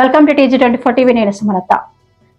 Welcome to TG24 TV. నేను సుమలత.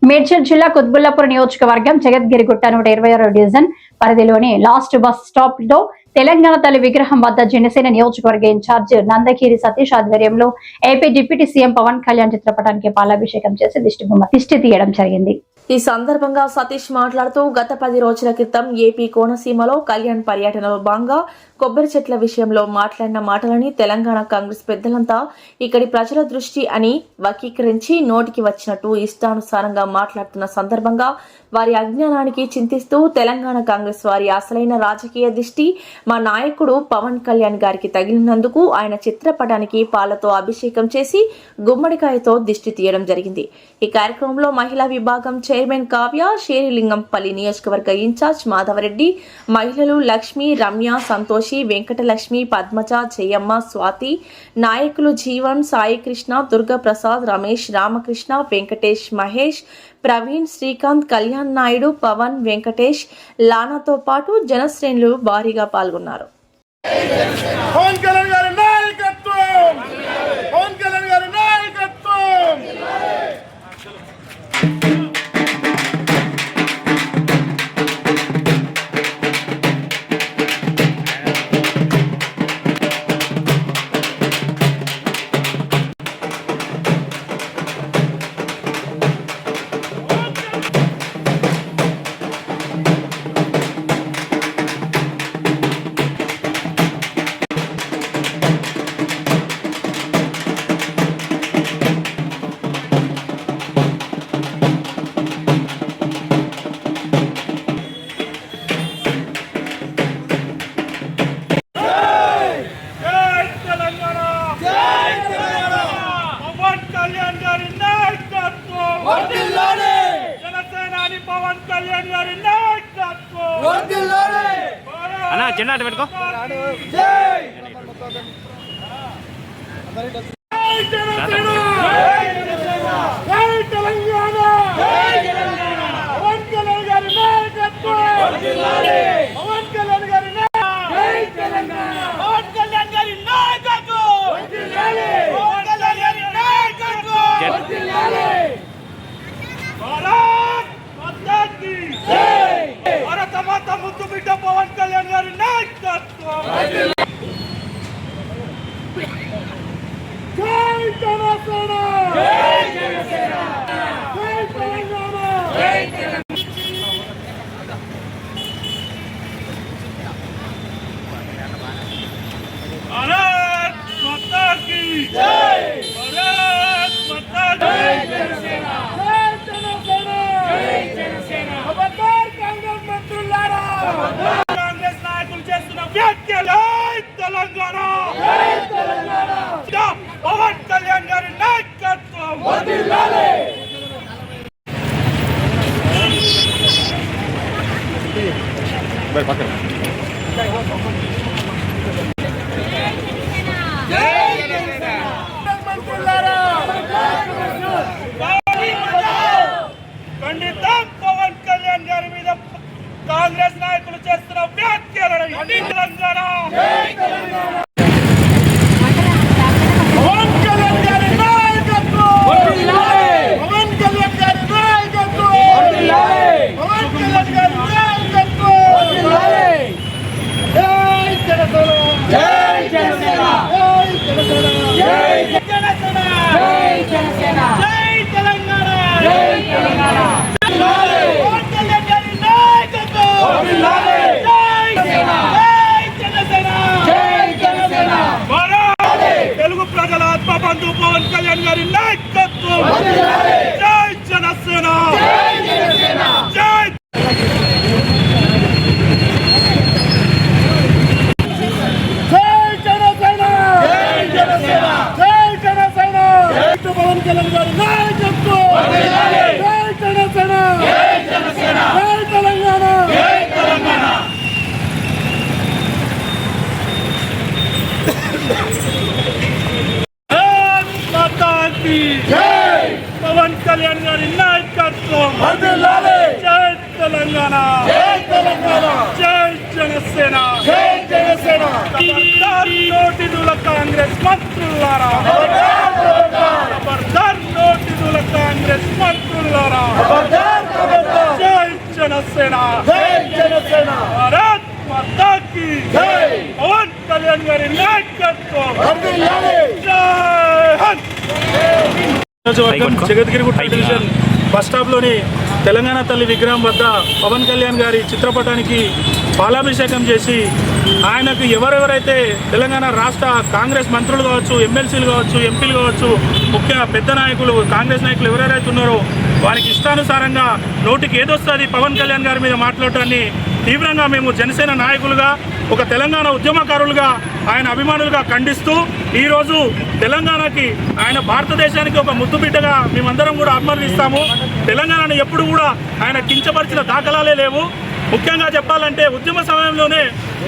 మేడ్చల్ జిల్లా కుత్బుల్లాపూర్ నియోజకవర్గం జగద్గిరిగుట్ట 126వ డివిజన్ పరిధిలోని లాస్ట్ బస్ స్టాప్ లో తెలంగాణ తల్లి విగ్రహం వద్ద జనసేన నియోజకవర్గ ఇన్ఛార్జ్ నందకీరి సతీష్ ఆధ్వర్యంలో AP deputy CM Pawan Kalyan చిత్రపటానికి పాలాభిషేకం చేసి దిష్టి తీయడం జరిగింది. ఈ సందర్భంగా సతీష్ మాట్లాడుతూ గత 10 రోజుల క్రితం ఏపీ కోనసీమలో కళ్యాణ్ పర్యటనలో భాగంగా కొబ్బరి చెట్ల విషయంలో మాట్లాడిన మాటలని తెలంగాణ కాంగ్రెస్ పెద్దలంతా ఇక్కడి ప్రజల దృష్టి అని వక్రీకరించి నోటికి వచ్చినట్టు ఇష్టానుసారంగా మాట్లాడుతున్న సందర్భంగా వారి అజ్ఞానానికి చింతిస్తూ తెలంగాణ కాంగ్రెస్ వారి అసలైన రాజకీయ దిష్టి మా నాయకుడు పవన్ కళ్యాణ్ గారికి తగిలినందుకు ఆయన చిత్రపటానికి పాలతో అభిషేకం చేసి గుమ్మడికాయతో దిష్టి తీయడం జరిగింది. ఈ కార్యక్రమంలో మహిళా విభాగం చైర్మన్ కావ్య, షేరిలింగంపల్లి నియోజకవర్గ ఇన్ఛార్జ్ మాధవరెడ్డి, మహిళలు లక్ష్మి, రమ్య, సంతోషి, వెంకటలక్ష్మి, పద్మజ, జయమ్మ, స్వాతి, నాయకులు జీవన్, సాయికృష్ణ, దుర్గాప్రసాద్, రమేష్, రామకృష్ణ, వెంకటేష్, మహేష్, ప్రవీణ్, శ్రీకాంత్, కళ్యాణ్ నాయుడు, పవన్, వెంకటేష్, లానాతో పాటు జనశ్రేణులు భారీగా పాల్గొన్నారు. అన్నా జెండా అటు పెట్టుకో. ముద్దు బిడ్డ పవన్ కళ్యాణ్ గారి నాయకత్వం. జై జనసేన, జై జనసేన, జై తెలంగాణ, జై భారత్ మాతా కీ జై, భారత్ మాతా కీ జనసేన, జై జనసేన, జై జనసేన. కాంగ్రెస్ నాయకులు చేస్తున్న వ్యాఖ్యలు తెలంగాణ, పవన్ కళ్యాణ్ గారి నాయకత్వం. ఖండితం పవన్ కళ్యాణ్ గారి మీద కాంగ్రెస్ నాయకులు చేస్తున్న వ్యాఖ్యలను. తెలంగాణ, పవన్ కళ్యాణ్ గారి నాయకత్వం, పవన్ కళ్యాణ్ గారి నాయకత్వం, పవన్ కళ్యాణ్ గారి నాయకత్వం. జై జనసేన, జై జనసేన, జై జనసేన, జై జనసేన, జై తెలంగాణ, జై తెలంగాణ. తెలుగు ప్రజల ఆత్మబంధు పవన్ కళ్యాణ్ గారి నాయకత్వం. జై జనసేన, జై జనసేన, జై జనసేన, జై జనసేన, జై జనసేన. పవన్ కళ్యాణ్ గారి నాయకత్వం. జై జనసేన, జై జనసేన, జై తెలంగాణ, జై తెలంగాణ. పవన్ కళ్యాణ్ గారి నాయకత్వం. జై తెలంగాణ, జై తెలంగాణ, జై జనసేన, జై జనసేన. నోటిదుల కాంగ్రెస్ మంత్రులారా, ఖబర్దార్, గారి నాయకత్వం. జై హింద్. నియోజకవర్గం జగద్గిరిగుట్ట డివిజన్ బస్ స్టాప్లోని తెలంగాణ తల్లి విగ్రహం వద్ద పవన్ కళ్యాణ్ గారి చిత్రపటానికి పాలాభిషేకం చేసి ఆయనకు ఎవరెవరైతే తెలంగాణ రాష్ట్ర కాంగ్రెస్ మంత్రులు కావచ్చు, ఎమ్మెల్సీలు కావచ్చు, ఎంపీలు కావచ్చు, ముఖ్య పెద్ద నాయకులు, కాంగ్రెస్ నాయకులు ఎవరెవరైతే ఉన్నారో వారికి ఇష్టానుసారంగా నోటికి ఏదొస్తుంది పవన్ కళ్యాణ్ గారి మీద మాట్లాడటాన్ని తీవ్రంగా మేము జనసేన నాయకులుగా, ఒక తెలంగాణ ఉద్యమకారులుగా, ఆయన అభిమానులుగా ఖండిస్తూ ఈరోజు తెలంగాణకి, ఆయన భారతదేశానికి ఒక ముద్దుబిడ్డగా మేమందరం కూడా అభిమానిస్తాము. తెలంగాణను ఎప్పుడు కూడా ఆయన కించపరిచిన దాఖలాలే లేవు. ముఖ్యంగా చెప్పాలంటే ఉద్యమ సమయంలోనే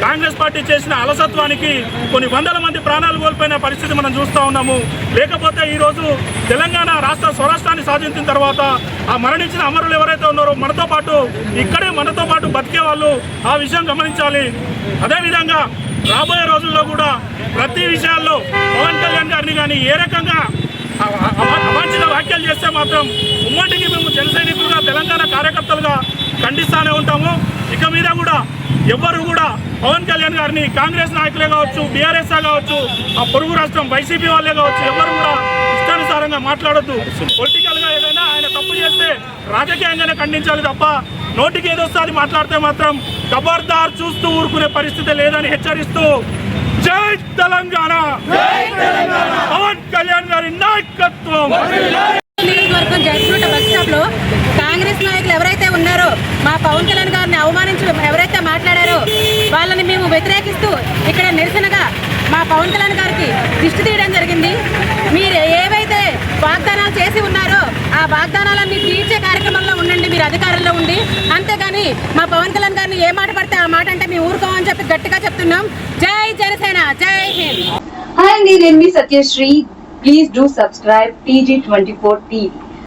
కాంగ్రెస్ పార్టీ చేసిన అలసత్వానికి కొన్ని వందల మంది ప్రాణాలు కోల్పోయిన పరిస్థితి మనం చూస్తూ ఉన్నాము. లేకపోతే ఈరోజు తెలంగాణ రాష్ట్ర స్వరాష్ట్రాన్ని సాధించిన తర్వాత ఆ మరణించిన అమరులు ఎవరైతే ఉన్నారో మనతో పాటు ఇక్కడే మనతో పాటు బతికే వాళ్ళు ఆ విషయం గమనించాలి. అదేవిధంగా రాబోయే రోజుల్లో కూడా ప్రతి విషయాల్లో పవన్ కళ్యాణ్ గారిని కానీ ఏ రకంగా అవాంఛిత వ్యాఖ్యలు చేస్తే మాత్రం ఉమ్మటికి మేము జన సైనికులుగా, తెలంగాణ కార్యకర్తలుగా ఖండిస్తూనే ఉంటాము. ఇక మీద కూడా ఎవరు కూడా పవన్ కళ్యాణ్ గారిని కాంగ్రెస్ నాయకులే కావచ్చు, బీఆర్ఎస్ కావచ్చు, ఆ పొరుగు రాష్ట్రం వైసీపీ వాళ్ళే కావచ్చు, ఎవరు కూడా ఇష్టానుసారంగా మాట్లాడొద్దు. పొలిటికల్గా ఏదైనా ఆయన తప్పు చేస్తే రాజకీయంగానే ఖండించాలి తప్ప నోటికి ఏదొస్తే అది మాట్లాడితే మాత్రం ఖబర్దార్ చూస్తూ ఊరుకునే పరిస్థితి లేదని హెచ్చరిస్తూ జై తెలంగాణ, పవన్ కళ్యాణ్ గారి నాయకత్వం. నియోజకవర్గం జగద్గిరిగుట్ట బస్ స్టాప్ లో కాంగ్రెస్ నాయకులు ఎవరైతే ఉన్నారో మా పవన్ కళ్యాణ్ గారిని అవమానించి ఎవరైతే మాట్లాడారో వాళ్ళని మేము వ్యతిరేకిస్తూ ఇక్కడ నిరసనగా మా పవన్ కళ్యాణ్ గారికి దిష్టి తీయడం జరిగింది. మీరు ఏవైతే వాగ్దానాలు చేసి ఉన్నారో ఆ వాగ్దానాలన్నీ తీర్చే కార్యక్రమంలో ఉండండి మీరు అధికారంలో ఉండి. అంతేగాని మా పవన్ కళ్యాణ్ గారిని ఏ మాట పడితే ఆ మాట అంటే మేము ఊరుకోమని చెప్పి గట్టిగా చెప్తున్నాం. జై జనసేన, జై హింద్. హాయ్ అండి, నేను మీ Satyasri. Please do subscribe TG24 TV.